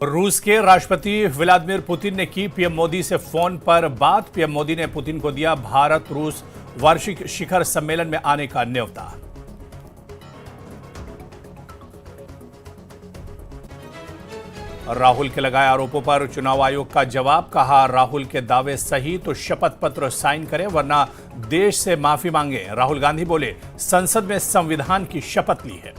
रूस के राष्ट्रपति व्लादिमीर पुतिन ने की पीएम मोदी से फोन पर बात। पीएम मोदी ने पुतिन को दिया भारत रूस वार्षिक शिखर सम्मेलन में आने का न्योता। राहुल के लगाए आरोपों पर चुनाव आयोग का जवाब। कहा, राहुल के दावे सही तो शपथ पत्र साइन करें वरना देश से माफी मांगे। राहुल गांधी बोले, संसद में संविधान की शपथ ली है।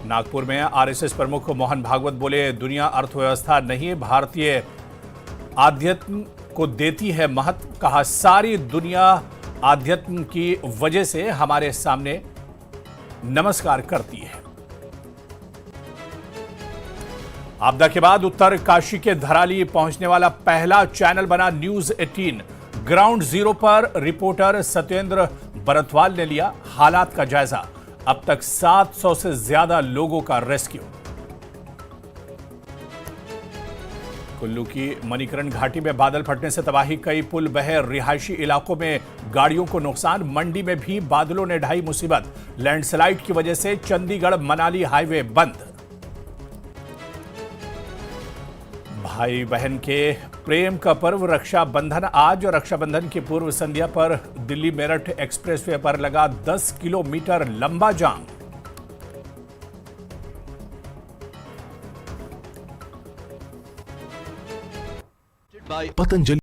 नागपुर में आरएसएस प्रमुख मोहन भागवत बोले, दुनिया अर्थव्यवस्था नहीं भारतीय आध्यात्म को देती है महत्व। कहा, सारी दुनिया आध्यात्म की वजह से हमारे सामने नमस्कार करती है। आपदा के बाद उत्तर काशी के धराली पहुंचने वाला पहला चैनल बना न्यूज 18। ग्राउंड जीरो पर रिपोर्टर सत्येंद्र बरथवाल ने लिया हालात का जायजा। अब तक 700 से ज्यादा लोगों का रेस्क्यू। कुल्लू की मणिकरण घाटी में बादल फटने से तबाही, कई पुल बहे, रिहायशी इलाकों में गाड़ियों को नुकसान। मंडी में भी बादलों ने ढाई मुसीबत, लैंडस्लाइड की वजह से चंडीगढ़ मनाली हाईवे बंद। भाई बहन के प्रेम का पर्व रक्षाबंधन आज। रक्षाबंधन की पूर्व संध्या पर दिल्ली मेरठ एक्सप्रेसवे पर लगा 10 किलोमीटर लंबा जाम। पतंजलि